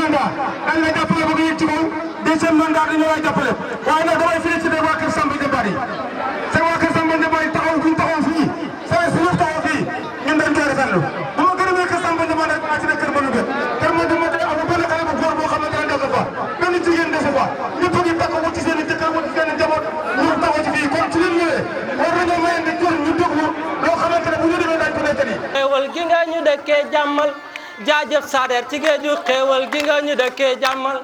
mandat dañ la jàppale ba nga yëg ci kaw deuxième mandat dañu lay jàppale waaye nag damay félicité waa Kër Samba Ndiabari c'est waa Kër Samba Ndiabari taxaw fi ñu taxaw fii saa su ñu taxaw fii ñun dañ koy rafetlu bu ma gërëmee Kër Samba Ndiabari rek àcc na Kër Manouguet Kër Manouguet amul benn xale bu góor boo xamante ne def fa benn jigéen def fa ñëpp a ngi takk wut ci seen i jëkkër wut ci seen i njaboot ñu taxaw ci fii kon ci liñ ñëwee war nañoo mayandi tur ñu déglu loo xamante ne bu ñu demee dañ ko nettali. xéewal gi nga ñu dëkkee jàmmal jaajëf Sader ci géeju xéewal gi nga ñu dëkkee jàmmal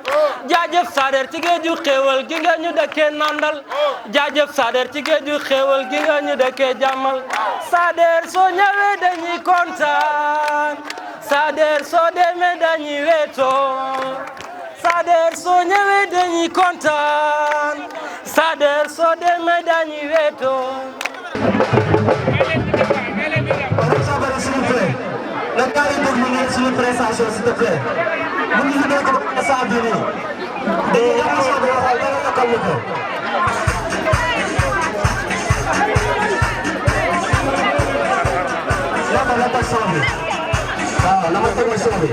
jaajëf Sader ci géeju xéewal gi nga ñu dëkkee nandal jaajëf Sader ci géeju xéewal gi nga ñu dëkkee jàmmal Sader soo ñëwee dañuy kontaan Sader soo demee dañuy weetoo Sader soo ñëwee dañuy kontaan Sader soo demee dañuy weetoo. La gars yi déglu ngeen suñu prestation s'il te plaît mu ngi liggéey ko ba saa bi nii de émission bi waxal dara yokkal ñu ko la teg son bi waaw la ma tegal son bi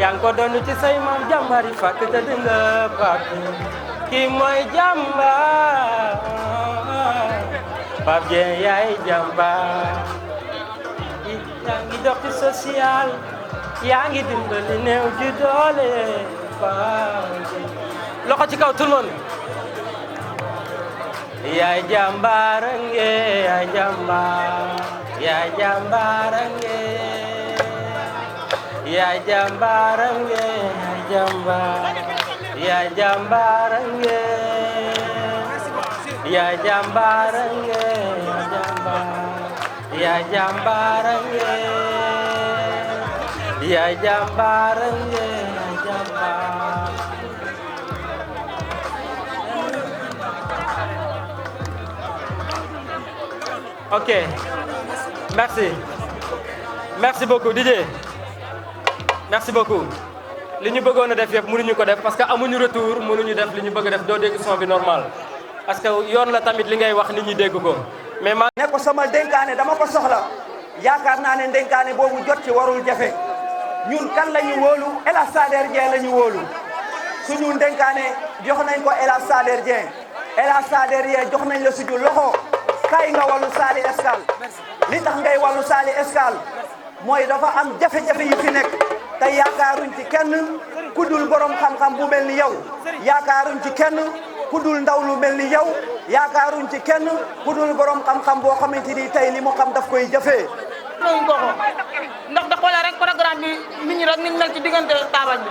yang ko doon ci say maam jàmbaar yi fàkk te di nga fàkk kii mooy jàmbaar Pape Dieng yaay jàmbaar yaa ngi dox ci social yaa ngi dimbali néew ji doole loxo ci kaw tout le monde yaay jàmbaar nge yaay jàmbaar yaay jàmbaar nge yaay jàmbaar nge yaay jàmbaar yaay jàmbaar nge yaay jàmbaar nge yaay jàmbaar nge yaay jàmbaar nge yaay jàmbaar. Ok, merci beaucoup DJ. Merci beaucoup. li ñu bëggoon a def yëpp mënuñu ko def parce que amuñu retour mënuñu def li ñu bëgg a def doo dégg son bi normal parce que yoon la tamit li ngay wax nit ñi dégg ko mais ma ne ko sama dénkaane dama ko soxla yaakaar naa ne dénkaane boobu jot ci warul jafe ñun kan la ñu wóolu El Hadj Sader Dieng la ñu wóolu suñu dénkaane jox nañ ko El Hadj Sader Dieng El Hadj Sader Dieng jox nañ la suñu loxo kay nga wàllu Saly Escale li tax ngay wàllu Saly Escale mooy dafa am jafe-jafe yu fi nekk te yaakaaruñ ci kenn ku dul borom xam-xam bu mel ni yow yaakaaruñ ci kenn ku dul ndaw lu mel ni yow yaakaaruñ ci kenn ku dul borom xam-xam boo xamante ni tey li mu xam daf koy jëfee. loolu ko ndax da xoolee rek programme bi nit ñi rek niñ mel ci diggante taabal bi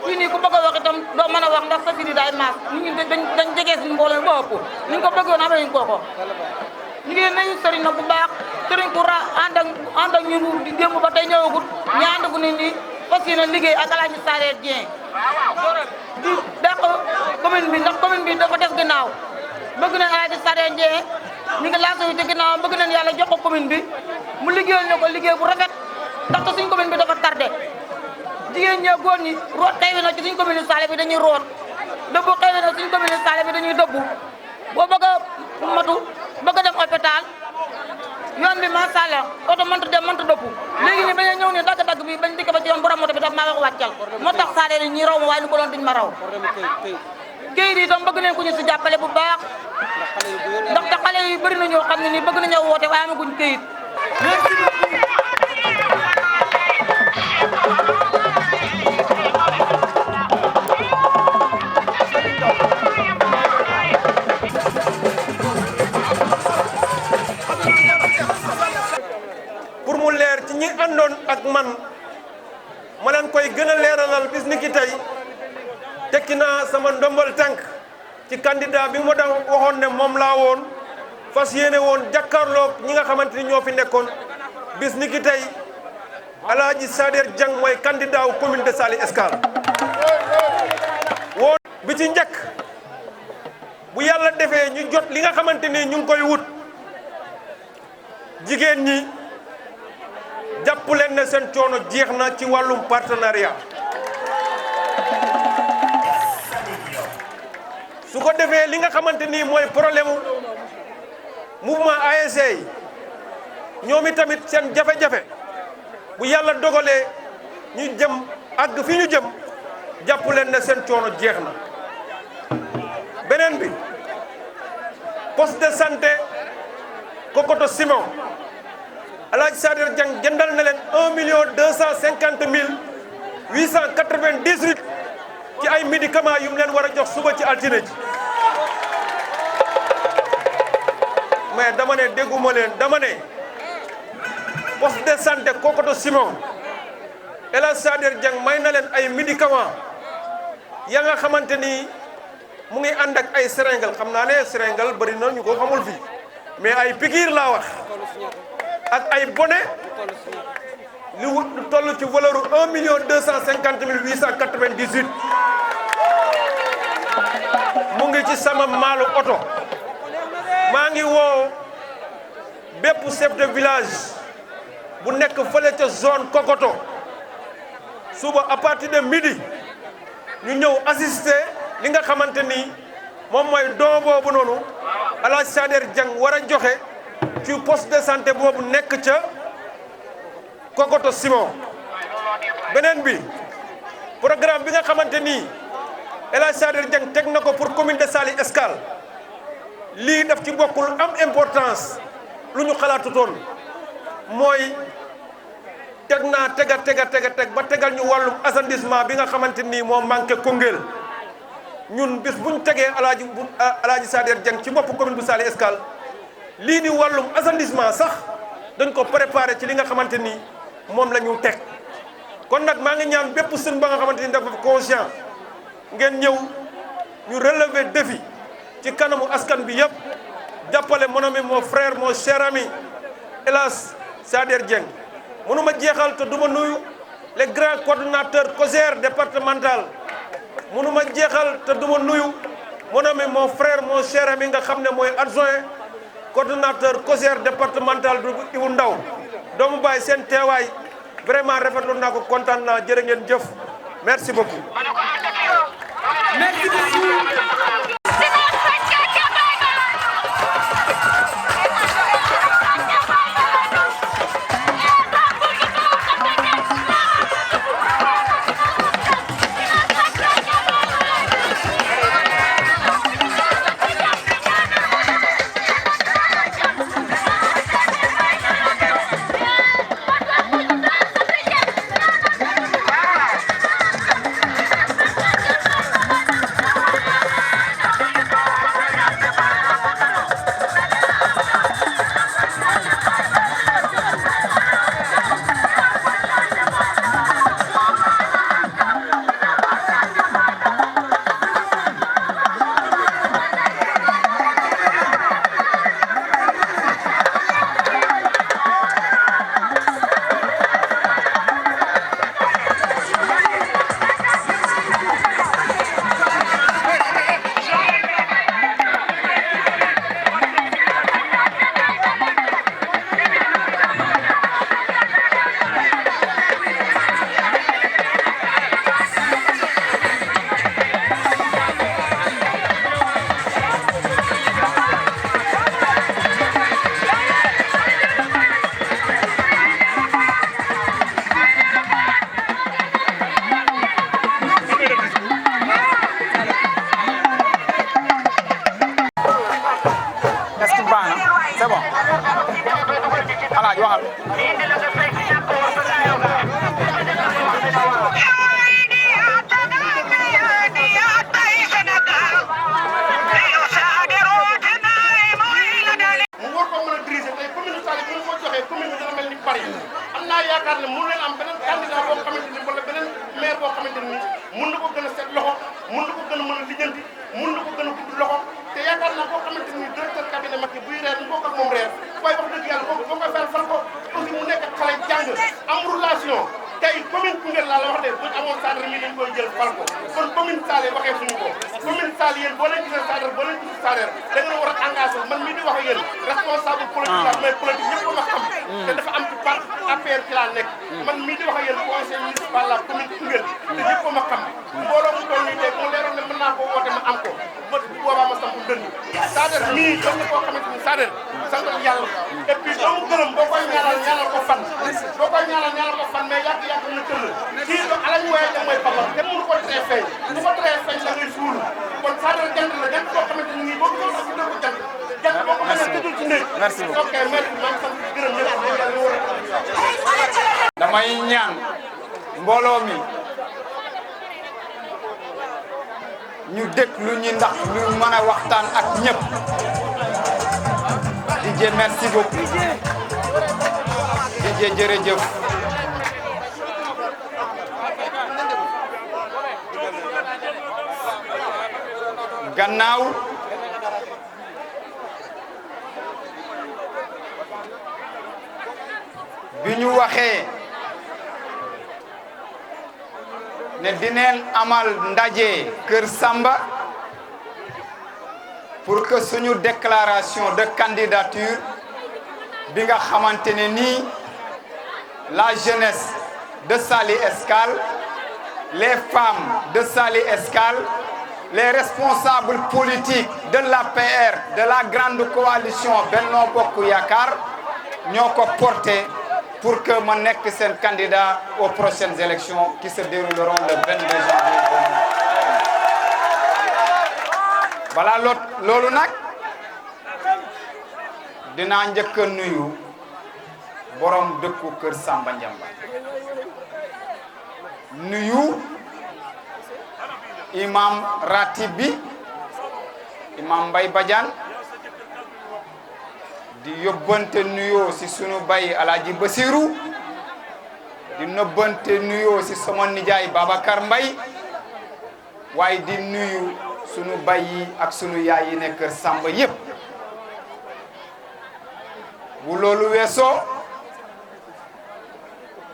fii nii ku bëgg a wax itam doo mën a wax ndax sa firi daay maas nit ñi dañ jege suñu mbooloo ba ëpp ni nga ko bëggoon amee ñu ko ñu ngi nañu sëriñ na bu baax sëriñ ku ànd ak ñu di démb ba tey ñëwagut ñu ànd gu nit ñi fas yéene liggéey ak El Hadj Sader Dieng di dàq commune bi ndax commune bi dafa des ginnaaw bëgg nañ El Hadj Sader Dieng ñu ngi lancé ci ginnaaw bëgg nañ yàlla jox ko commune bi mu liggéeyal ñu ko liggéey bu rafet ndaxte suñ commune bi dafa tardé jigéen ñee góor ñi root xëy na ci suñ commune Saly bi dañuy root dëbbu xëy na suñ commune Saly bi dañuy dëbbu boo bëgg a matu bëgg a dem hôpital yoon bi macha allah oto mënta dem mënta dëpp léegi nii bañ a ñëw ne dagg-dagg bi bañ dikk ba ci yoon borom moto bi daf maa wax wàccal moo tax Sader yi ñi raw ma waaye lu ko doon duñ ma raw kayit yi itam bëgg nañ ko ñu si jàppale bu baax ndaxte xale yi bëri na ñoo xam ne nii bëgg nañoo woote waaye amaguñ kayit merci beaucoup dogal bis ni ki tey tekki naa sama ndombal tànk ci candidat bi ma da waxoon ne moom laa woon fas yéene woon jàkkaarloog ñi nga xamante ni ñoo fi nekkoon bis ni ki tey Alaaji Sader Dieng mooy candidat wu commune de Saly Escale woon bi ci njëkk bu yàlla defee ñu jot li nga xamante ni ñu ngi koy wut jigéen ñi jàpp leen ne seen coono jeex na ci wàllum partenariat su ko defee li nga xamante ni mooy problème mouvement ASC yi ñoom itamit seen jafe-jafe bu yàlla dogalee ñu jëm àgg fi ñu jëm jàpp leen ne seen coono jeex na beneen bi poste de santé Kokoto Simon Alaaji Sader Dieng jëndal na leen 1,250,898 ci ay médicaments yu mu leen war a jox suba ci altine ji mais dama ne dégguma leen dama ne poste de santé Kokoto Simon Alaaji Sader Dieng may na leen ay médicaments ya nga xamante ni mu ngi ànd ak ay seringal xam naa ne seringal bëri na ñu ko xamul fii mais ay piqûre laa wax ak ay bonnet li wut lu toll ci valeur 1,250,898 mu ngi ci sama maalu oto maa ngi woo bépp chef de village bu nekk fële ca zone Kokoto suba à partir de midi ñu ñëw assister li nga xamante ni moom mooy don boobu noonu Alaaji Sader Dieng war a joxe ci poste de santé boobu nekk ca Kokoto Simon beneen bi programme bi nga xamante ni Alaaji Sader Dieng teg na ko pour commune de Saly Escale lii daf ci bokkul am importance lu ñu xalaatutoon mooy teg naa teg ba tegal ñu wàllum assainissement bi nga xamante ni moo manqué Koungheul ñun bis buñ tegee Alaaji Sader Dieng ci bopp commune bu Saly Escale lii di wàllum assainissement sax dañ ko préparé ci li nga xamante ni moom la ñu teg kon nag maa ngi ñaan bépp sën ba nga xamante ni dafa conscient ngeen ñëw ñu relever défi ci kanamu askan bi yëpp jàppale mon ami mon frère mon cher ami Alaaji Sader Dieng mënuma jeexal te duma nuyu les grands coordonnateurs COJER départemental mënuma jeexal te duma nuyu mon ami mon frère mon cher ami nga xam ne mooy adjoint coordonnateur COJER départemental du Ibu Ndaw doomu baay seen teewaay vraiment rafetlu naa ko kontaan naa jërë ngeen jëf merci beaucoup. Merci beaucoup. mun na ko gën a set loxo mun na ko gën a mën a lijjanti mun na ko gën a gudd loxo te yaakaar naa boo xamante ni directeur cabinet Macky buy reer ñu bokk ak moom reer waaye wax dëgg yàlla boo koy fal ko aussi mu nekk xale jàng am relation tey commune Koungheul laa la wax de buñ amoon Sadar mi dañ koy jël fal ko kon commune Sallé waxee suñu ko commune Sallé yéen boo leen gisee Sadar boo leen gisee Sadar da nga war a engagé man mii di wax ak yéen responsable politique la mais politique ñëpp ko ma xam te dafa am ci parti APR ci laa nekk man mii di wax ak yéen conseil municipal la commune Koungheul te ñëpp ko ma xam mbooloo mu toll nii tey mu leeroon ne mën naa koo woote ma am ko ba bu boobaa ma samp dënd Sadar mii doon na koo xamante ni Sadar santal yàlla et puis doomu gërëm boo koy ñaanal ko fan boo koy ñaanal ko fan mais yàgg na tëll kii do alañ wooye da mooy papa te mënu ko tree feeñ bu ko tree feeñ da ngay suulu kon Sadar jant la jant boo xamante ni nii boo ko si dëkk jant boo ko mën a tëddul ci néeg merci ok merci maa ngi sant gërëm ñëpp damay ñaan mbooloo mi ñu déglu ñi ndax ñu mën a waxtaan ak ñëpp DJ merci beaucoup DJ jërëjëf gannaaw bi ñu waxee ne dineen amal ndaje Kër Samba pour que suñu déclaration de candidature bi nga xamante ne nii la jeunesse de Saly Escale les femmes de Saly Escale les responsables politiques de l'APR de la grande coalition Benno Bokk Yaakaar ñoo ko porté pour que ma nekk seen candidat aux prochaines élections qui se dérouleront le 22 janvier. Voilà loolu nag dinaa njëkk a nuyu borom dëkku Kër Samba Ndiamba nuyu imam ratib bi imam Mbaye Badiane di yóbbante nuyoo si sunu bay Alaaji Basiru di nëbbante nuyoo si sama nijaay Babacar Mbaye waaye di nuyu sunu bay yi ak sunu yaay yi ne Kër Samba yépp bu loolu weesoo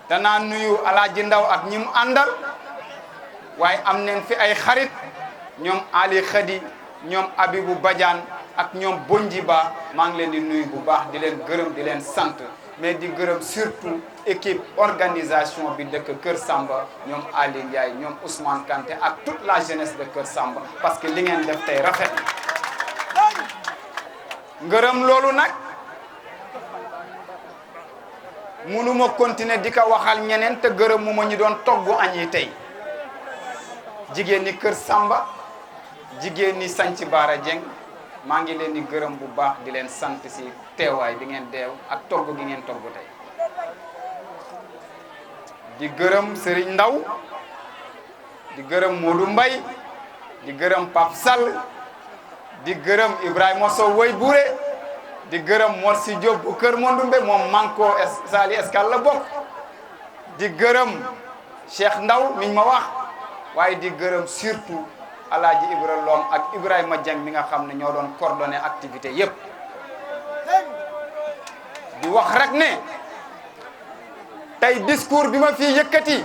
danaa nuyu Alaaji Ndaw ak ñi mu àndal waaye am nañ fi ay xarit ñoom Ali Khadi ñoom Abibou Badiane ak ñoom Bonjiba maa ngi leen di nuyu bu baax di leen gërëm di leen sant mais di gërëm surtout équipe organisation bi dëkk Kër Samba ñoom Ali Ndiaye ñoom Ousmane Kanté ak toute la jeunesse de Kër Samba parce que li ngeen def tey rafet ngërëm loolu nag mënuma continuer di ko waxal ñeneen te gërëm mu ma ñu doon togg añ yi tey jigéen ñi Kër Samba jigéen ñi Santhi Bara Dieng maa ngi leen di gërëm bu baax di leen sant si teewaay bi ngeen deew ak togg gi ngeen togg tey di gërëm Serigne Ndaw di gërëm Modou Mbaye di gërëm Pape Sall di gërëm Ibrahima Sow Woy Bouré di gërëm Morsi Diop bu Kër Mondumbe moom Manko Saly Escale la bokk di gërëm Cheikh Ndaw miñ ma wax waaye di gërëm surtout Alaaji Ibra Lom ak Ibrahima Dieng mi nga xam ne ñoo doon coordonné activité yépp di wax rek ne tey discours bi ma fii yëkkati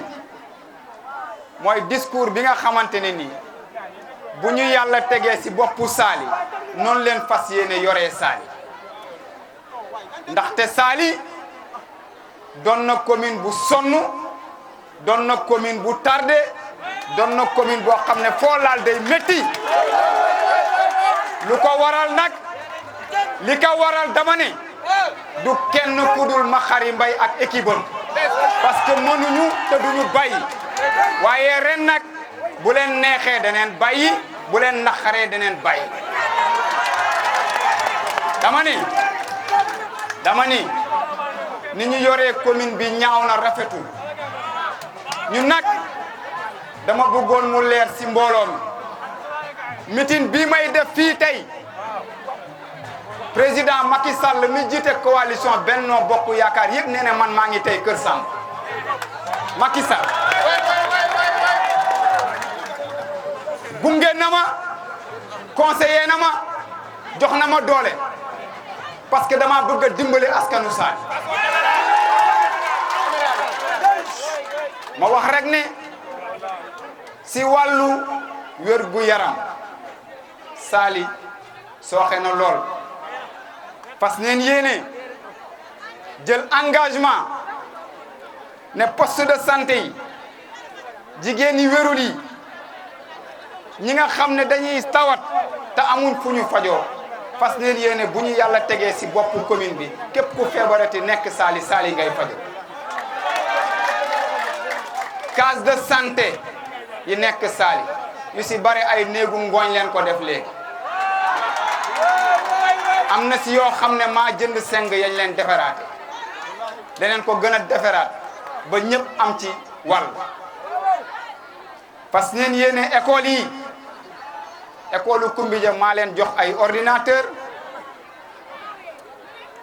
mooy discours bi nga xamante ne nii bu ñu yàlla tegee ci boppu Saly noonu leen fas yéene yoree Saly ndaxte Saly doon na commune bu sonn doon na commune bu tardé doon na commune boo xam ne foo laal day métti lu ko waral nag li ko waral dama ne du kenn ku dul Makhari Mbaye ak équipe am parce que mënuñu te duñu bàyyi waaye ren nag bu leen neexee daneen bàyyi bu leen naqaree daneen bàyyi dama ni ni ñu yoree commune bi ñaaw na rafetul ñu nag dama bëggoon mu leer ci mbooloo mi meeting bii may def fii tey président Macky Sall mi jiite coalition Benno Bokk Yaakaar yëpp nee na man maa ngi tey Kër Samba Macky Sall gunge na ma conseiller na ma jox na ma doole parce que dama bëgg a dimbali askanu Saly ma wax rek ne si wàllu wér gu yaram Saly sooxe na lool parce que neen yéene jël engagement ne poste de santé yi jigéen yi wérul yi ñi nga xam ne dañuy tawat te amuñ fu ñu fajoo fas neen yéene bu ñu yàlla tegee si boppu commune bi képp ku feebarati nekk Saly Saly ngay fajoo case de santé yi nekk Saly yu si bare ay néegu ngooñ leen ko def léegi am na si yoo xam ne maa jënd seng yañ leen defaraate daneen ko gën a defaraat ba ñëpp am ci wàll parce que neen yéene école yi école Kumbija maa leen jox ay ordinateur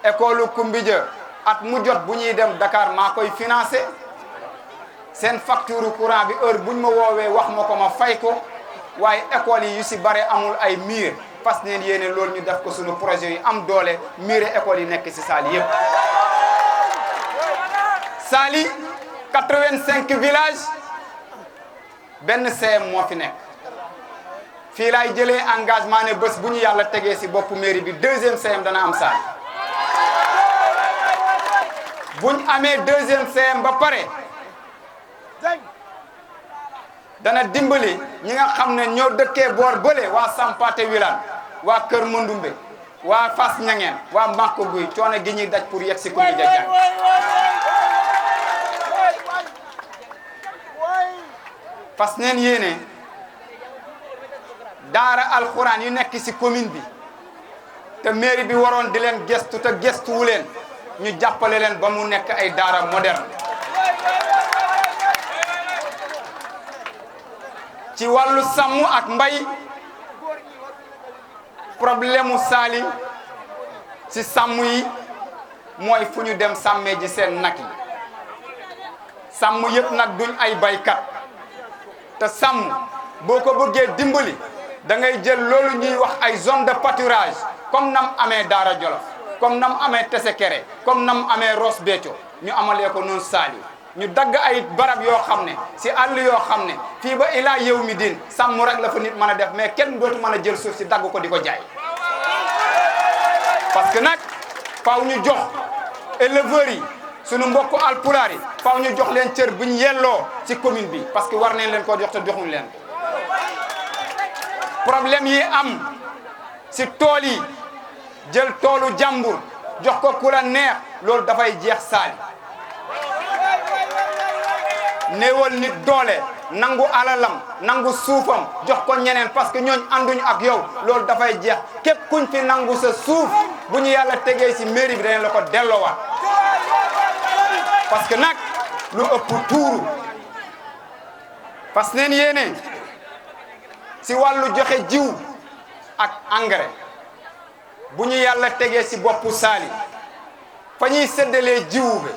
école Kumbija at mu jot bu ñuy dem Dakar maa koy financé seen facture courant bi heure buñ ma woowee wax ma ko ma fay ko waaye école yi yu si bare amul ay mur parce que neen yéene loolu ñu def ko suñu projet yi am doole muré école yi nekk si Saly yëpp Saly 85 villages benn CM moo fi nekk fii laay jëlee engagement ne bés bu ñu yàlla tegee si boppu mairie bi deuxième CM dana am Saly buñ amee deuxième CM ba pare dana dimbali ñi nga xam ne ñoo dëkkee boor bële waa Sampaate Wilane waa Kër Mandumbe waa Fass Ñangeen waa Mbàkko Guy coono gi ñuy daj pour yegg si Kumbija jàng fas neen yéene daara alxuraan yu nekk si commune bi te mairie bi waroon di leen gestu te gestuwu leen ñu jàppale leen ba mu nekk ay daara moderne ci wàllu sàmm ak mbay problème mu Saly si sàmm yi mooy fu ñu dem sàmmee ji seen nag yi sàmm yëpp nag duñ ay baykat te sàmm boo ko bëggee dimbali da ngay jël loolu ñuy wax ay zone de pâturage comme nam amee Daara Jolof comme nam amee Tessékéré comme nam amee Ross Béthio ñu amalee ko noonu Saly ñu dagg ay barab yoo xam ne si àll yoo xam ne fii ba ilaa yow mi din sàmm rek la fa nit mën a def mais kenn dootu mën a jël suuf si dagg ko di ko jaay parce que nag faaw ñu jox éleveurs yi sunu mbokku alpulaar yi faaw ñu jox leen cër bu ñu yelloo ci commune bi parce que war nañ leen ko jox te joxuñ leen problème yi am si tool yi jël toolu jàmbur jox ko ku la neex loolu dafay jeex Saly néewal nit doole nangu alalam nangu suufam jox ko ñeneen parce que ñooñ ànduñu ak yow loolu dafay jeex képp kuñ fi nangu sa suuf bu ñu yàlla tegee si mairie bi dañ la ko delloowaat parce que nag lu ëpp tuuru parce que neen yéene si wàllu joxe jiw ak engrais bu ñu yàlla tegee si boppu Saly fa ñuy séddalee jiwu bi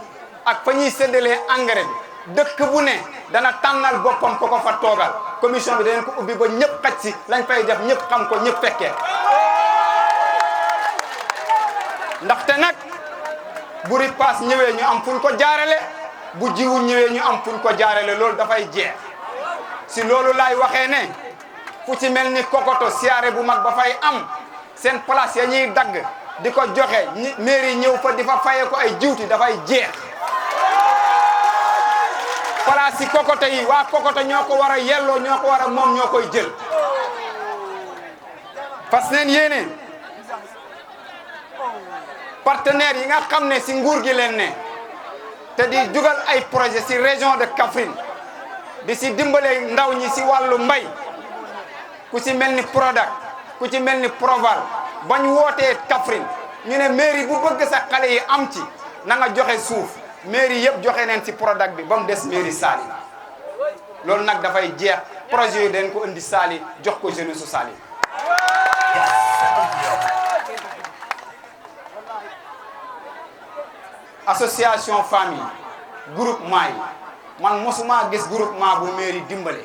ak fa ñuy séddalee engrais bi dëkk bu ne dana tànnal boppam ko ko fa toogal commission bi danañ ko ubbi ba ñëpp xaj si lañ fay def ñëpp xam ko ñëpp fekkee ndaxte nag bu ripaas ñëwee ñu am fuñ ko jaarale bu jiwu ñëwee ñu am fuñ ko jaarale loolu dafay jeex si loolu laay waxee ne fu ci mel ni Kokoto siyaare bu mag ba fay am seen place ya ñuy dagg di ko joxe mairie ñëw fa di fa fayee ko ay jiwti dafay jeex place yi Kokoto yi waa Kokoto ñoo ko war a yelloo ñoo ko war a moom ñoo koy jël parce que neen yéene partenaires yi nga xam ne si nguur gi leen ne te di dugal ay projet si région de Kaffrine di si dimbale ndaw ñi si wàllu mbay ku ci mel ni Prodac ku ci mel ni Proval bañ wootee Kaffrine ñu ne mairie bu bëgg sa xale yi am ci na nga joxe suuf mairie yëpp joxe neen ci Prodac bi ba mu des mairie Saly loolu nag dafay jeex projet yi dañ ko indi Saly jox ko jeunesse su Saly association famille groupement yi man mosuma gis groupement bu mairie dimbale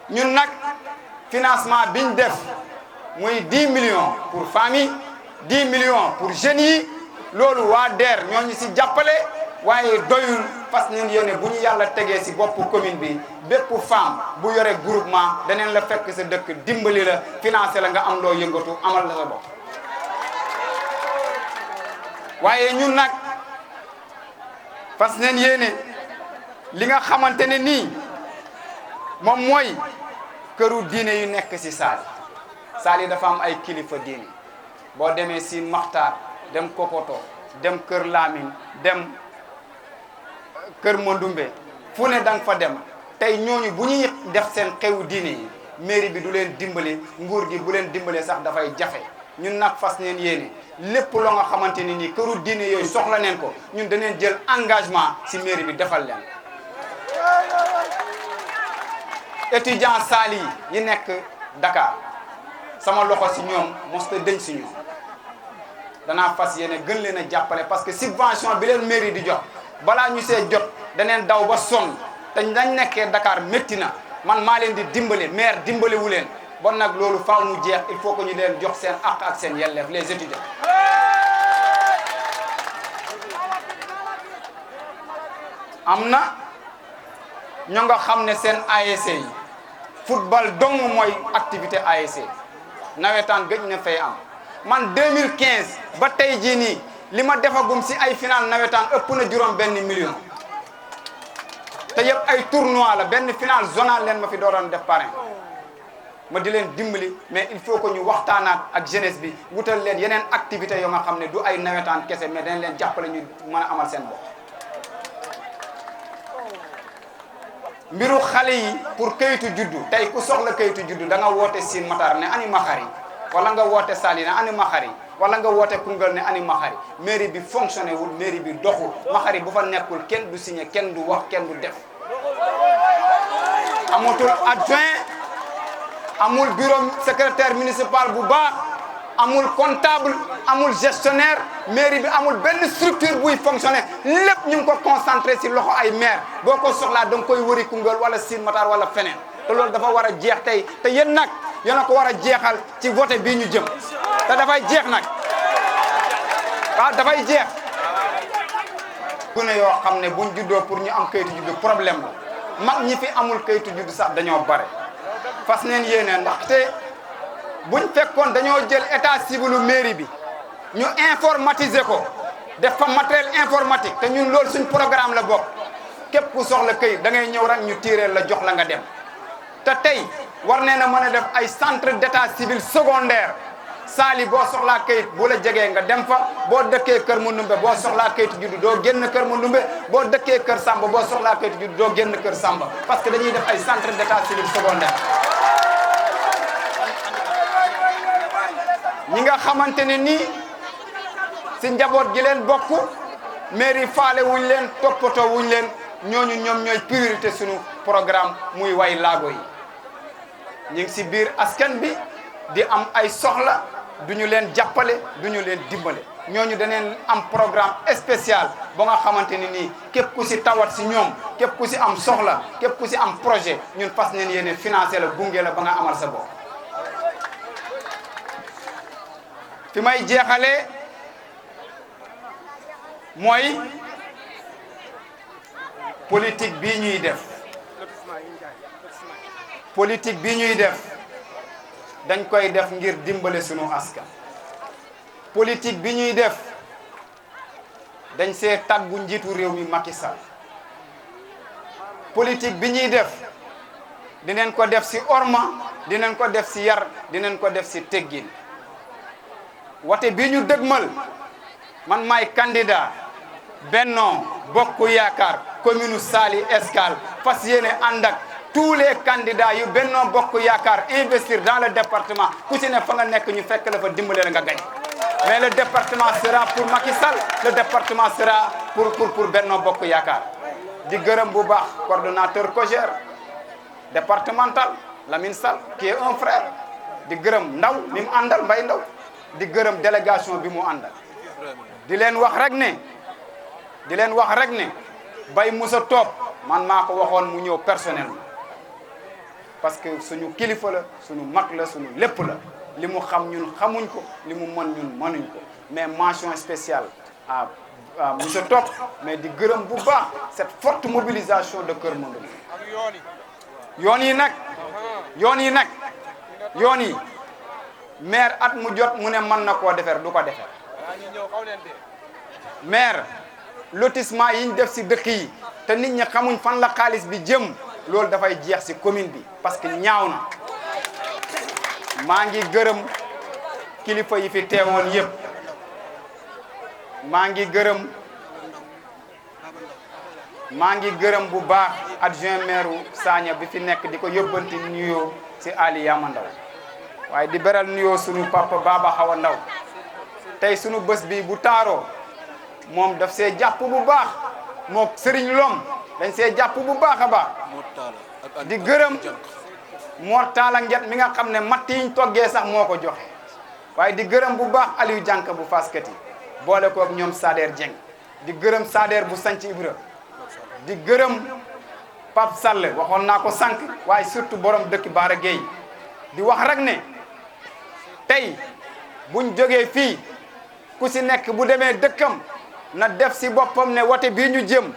ñun nag financement biñ def muy 10 millions pour famille 10 millions pour jeunes yi loolu waa DER ñoo ñu si jàppale waaye doyul fas nañ yéene bu ñu yàlla tegee si boppu commune bi bépp femme bu yore groupement daneen la fekk sa dëkk dimbali la financé la nga am loo yëngatu amal la sa bopp waaye ñun nag fas nañ yéene li nga xamante ne nii moom mooy këru diine yu nekk si Saly dafa am ay kilifa diine boo demee si Maxtaar dem Kokoto dem Kër Lamine dem Kër Mondumbe fu ne danga fa dem tey ñooñu bu ñuy def seen xewu diine yi mairie bi du leen dimbali nguur gi bu leen dimbalee sax dafay jafe ñun nag fas neen yéene lépp loo nga xamante ni nii këru diine yooyu soxla neen ko ñun daneen jël engagement si mairie bi defal leen étudiant Saly yi nekk Dakar sama loxo si ñoom mosta dëñ si ñoom danaa fas yéene gën leen a jàppale parce que subvention bi leen mairie di jox balaa ñu see jot daneen daw ba sonn te dañ nekkee Dakar métti na man maa leen di dimbale maire dimbale wu leen bon nag loolu faaw mu jeex il faut que ñu leen jox seen àq ak seen yelleef les étudiants am na ñoo nga xam ne seen ASC yi football dong mooy activité ASC nawetaan gëj na fay am man 2015 ba tey jii nii li ma defagum si ay final nawetaan ëpp na juróom benn million te yëpp ay tournoi la benn final zonal leen ma fi dooroon def parrain ma di leen dimbali mais il faut que ñu waxtaanaat ak jeunesse bi wutal leen yeneen activité yoo nga xam ne du ay nawetaan kese mais dañ leen jàppale ñu mën a amal seen bopp mbiru xale yi pour kayitu juddu tey ku soxla kayitu juddu da nga woote Sine Matar ne ani Maxari wala nga woote Saly ne ani Maxari wala nga woote Koungheul ne ani Maxari mairie bi fonctionné wul mairie bi doxul Maxari bu fa nekkul kenn du signé kenn du wax kenn du def amatul adjoint amul bureau secrétaire municipal bu baax amul comptable amul gestionnaire mairie bi amul benn structure buy fonctionné lépp ñu ngi ko concentré si loxo ay maire boo ko soxlaa da nga koy wëri Koungheul wala Sine Matar wala feneen te loolu dafa war a jeex tey te yéen nag yéen a ko war a jeexal ci vote bii ñu jëm te dafay jeex nag waaw dafay jeex gune yoo xam ne buñ juddoo pour ñu am kayitu juddu problème la mag ñi fi amul kayitu juddu sax dañoo bare fas neen yéene ndaxte buñ fekkoon dañoo jël état civilu mairie bi ñu informatiser ko def fa matériel informatique te ñun loolu suñ programme la bokk képp ku soxla kayit da ngay ñëw rek ñu tiireel la jox la nga dem te tey war nee na mën a def ay centre d'état civil secondaire Saly boo soxlaa kayit bu la jegee nga dem fa boo dëkkee Kër Mandumbe boo soxlaa kayitu juddu doo génn Kër Mandumbe boo dëkkee Kër Samba boo soxlaa kayitu juddu doo génn Kër Samba parce que dañuy def ay centre d'état civil secondaire ñi nga xamante ne nii si njaboot gi leen bokk mairie faale wuñ leen toppatoo wuñ leen ñooñu ñoom ñooy priorité suñu programme muy way laago yi ñu ngi si biir askan bi di am ay soxla duñu leen jàppale duñu leen dimbale ñooñu daneen am programme spécial ba nga xamante ni nii képp ku si tawat si ñoom képp ku si am soxla képp ku si am projet ñun fas neen yéene financé la gunge la ba nga amal sa bopp fi may jeexalee mooy politique bii ñuy def politique bii ñuy def dañ koy def ngir dimbale sunu askan politique bi ñuy def dañ see tàggu njiitu réew mi Macky Sall politique bi ñuy def dinañ ko def si orma dinañ ko def si yar dinañ ko def si teggin wate bi ñu dëgmal man maay candidat Benno Bokk Yaakaar commune Saly Escale fas yéene ànd ak tous les candidats yu Benno Bokk Yaakaar investir dans le département ku ci ne fa nga nekk ñu fekk la fa dimbale la nga gañ mais le département sera pour Macky Sall le département sera pour Benno Bokk Yaakaar di gërëm bu baax coordonnateur COJER départemental Lamine Sall qui est un frère di gërëm Ndaw mi mu àndal Mbay Ndaw di gërëm délégation bi mu àndal di leen wax rek ne Bay Moussa Top man maa ko waxoon mu ñëw personnellement parce que suñu kilifa la suñu mag la suñu lépp la li mu xam ñun xamuñ ko li mu mën ñun mënuñ ko mais mention spéciale à monsieur Top mais di gërëm bu baax cette forte mobilisation de Kër Mandoumbe yoon yi maire at mu jot mu ne mën na koo defar du ko defar maire lotissement yi ñu def si dëkk yi te nit ñi xamuñ fan la xaalis bi jëm loolu dafay jeex si commune bi parce que ñaaw na maa ngi gërëm kilifa yi fi teewoon yëpp maa ngi gërëm bu baax adjoint maire Sagna bi fi nekk di ko yóbbanti nuyoo si Ali Yama Ndaw waaye di beral nuyoo sunu papa Baba Xawa Ndaw tey sunu bés bi bu taaroo moom daf see jàpp bu baax moo Serigne Lom dañ see jàpp bu baax a baax di gërëm Mor Talla Nget mi nga xam ne matt yiñ toggee sax moo ko joxe waaye di gërëm bu baax Aliou Jànk bu Faskati boole ko ak ñoom Sader Dieng di gërëm Sader bu Sanc Ibra di gërëm Pape Sall waxoon naa ko sànq waaye surtout borom dëkk Baara Gueye di wax rek ne tey buñ jógee fii ku si nekk bu demee dëkkam na def si boppam ne wote bii ñu jëm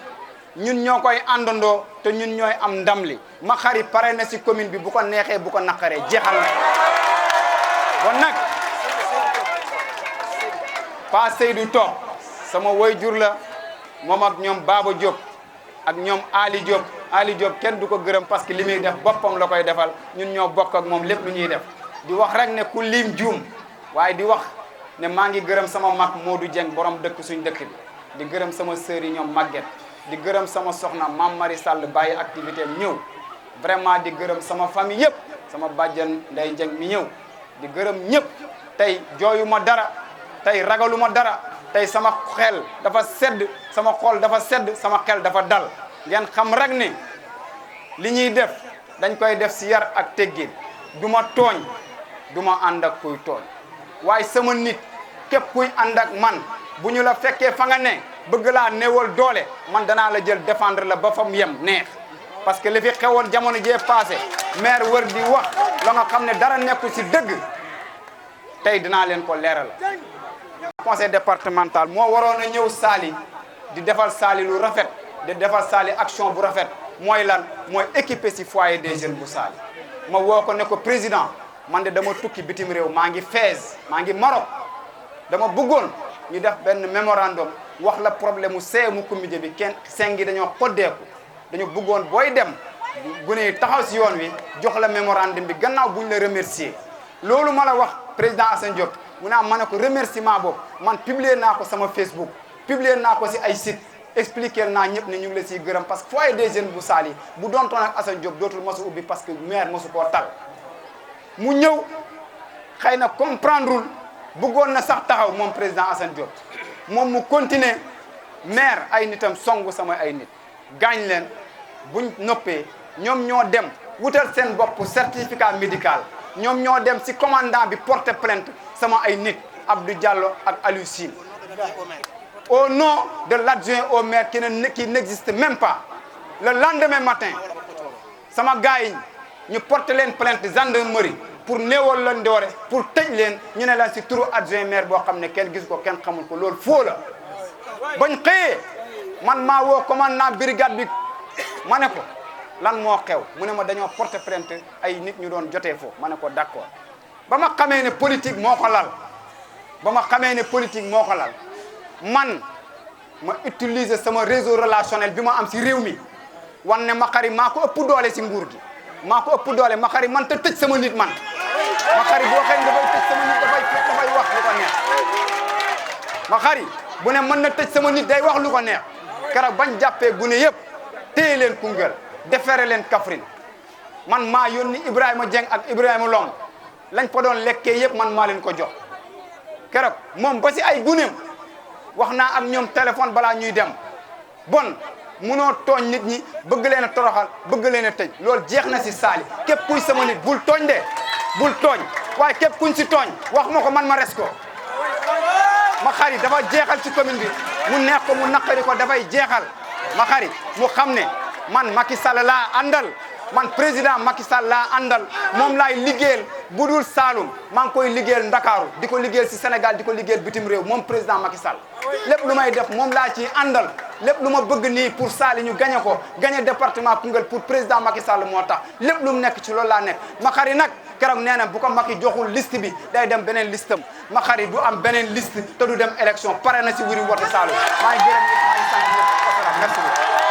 ñun ñoo koy àndandoo te ñun ñooy am ndam li ma xari pare na si commune bi bu ko neexee bu ko naqaree jeexal na bon nag Pa Seydou Top sama waajur la moom ak ñoom Baba Diop ak ñoom Ali Diop kenn du ko gërëm parce que li muy def boppam la koy defal ñun ñoo bokk ak moom lépp lu ñuy def di wax rek ne ku lim juum waaye di wax ne maa ngi gërëm sama mag Modou Dieng borom dëkk suñ dëkk bi di gërëm sama sœur yi ñoom Maguette di gërëm sama soxna Mame Marie Sall bàyyi activité am ñëw vraiment di gërëm sama famille yëpp sama bàjjan Ndey Dieng mi ñëw di gërëm ñëpp tey jooyu ma dara tey ragalu ma dara tey sama xel dafa sedd sama xol dafa sedd sama xel dafa dal ngeen xam rek ne li ñuy def dañ koy def si yar ak teggin du ma tooñ du ma ànd ak kuy tooñ waaye sama nit képp kuy ànd ak man bu ñu la fekkee fa nga ne bëgg laa néewal doole man danaa la jël défendre la ba fa mu yem neex parce que li fi xewoon jamono jee passé maire wër di wax la nga xam ne dara nekkul si dëgg tey dinaa leen ko leeral conseil départemental moo waroon a ñëw Saly di defal Saly lu rafet di defal Saly action bu rafet mooy lan mooy équiper si foyer des jeunes bu Saly ma woo ko ne ko président man de dama tukki bitim réew maa ngi Fès maa ngi Maroc dama bëggoon ñu def benn mémorandum wax la problème mu seemu comité bi kenn sengi dañoo xoddeeku dañu bëggoon booy dem gune yi taxaw si yoon wi jox la mémorandum bi gannaaw buñ la remercier loolu ma la wax président Assane Diop mu naa ma ne ko remerciement boobu man publier naa ko sama Facebook publier naa ko si ay site expliquer naa ñëpp ne ñu ngi la siy gërëm parce que foyer des jeunes bu Saly bu doontoon ak Assane Diop dootul mosu ubbi parce que maire mosu koo tal mu ñëw xëy na comprendrewul bëggoon na sax taxaw moom président Assane Diop moom mu continuer maire ay nitam songu sama ay nit gaañ leen buñ noppee ñoom ñoo dem wutal seen bopp certificat médical ñoom ñoo dem si commandant bi porter plainte sama ay nit Abdou Diallo ak Aliou Sine au nom de l'adjoint au maire qui n'existe même pas le lendemain matin sama gars yi ñu porter leen plainte gendarmerie pour néewal leen doore pour tëj leen ñu ne leen si turu adjoint maire boo xam ne kenn gis ko kenn xamul ko loolu foo la bañ xëyee man maa woo commandant brigade bi ma ne ko lan moo xew mu ne ma dañoo porter plainte ay nit ñu doon jotee foofu ma ne ko d'accord ba ma xamee ne politique moo ko lal man ma utiliser sama réseau relationnel bi ma am si réew mi wan ne Makary maa ko ëpp doole si nguur gi maa ko ëpp doole Makary man te tëj sama nit man Makary boo xëy dafay tëj sama nit dafay wax lu ko neex Makary bu ne mën na tëj sama nit day wax lu ko neex keroog bañ jàppee gune yëpp téye leen Koungheul defere leen Kaffrine man maa yónni Ibrahima Dieng ak Ibrahima Lom lañ fa doon lekkee yëpp man maa leen ko jox keroog moom ba si ay guneem wax naa ak ñoom téléphone balaa ñuy dem bon munoo tooñ nit ñi bëgg leen a toroxal bëgg leen a tëj loolu jeex na si Saly képp kuy sama nit bul tooñ de bul tooñ waaye képp kuñ si tooñ wax ma ko man ma res ko Makary dafa jeexal ci commune bi mu neex ko mu naqari ko dafay jeexal Makary mu xam ne man Macky Sall laa àndal man président Macky Sall laa àndal moom laay liggéeyal budul Saloum maa ngi koy liggéeyal Ndakaaru di ko liggéeyal si Sénégal di ko liggéeyal bitim réew moom président Macky Sall lépp lu may def moom laa ciy àndal lépp lu ma bëgg nii pour Saly ñu gagné ko gagné département Koungheul pour président Macky Sall moo tax lépp lu mu nekk ci loolu laa nekk Makhari nag keroog nee na bu ko Macky joxul liste bi day dem beneen listam Makhari du am beneen liste te du dem élection pare na si wiri wote Saloum maa ngi gërëm maa ngi sant ñëpp merci beaucoup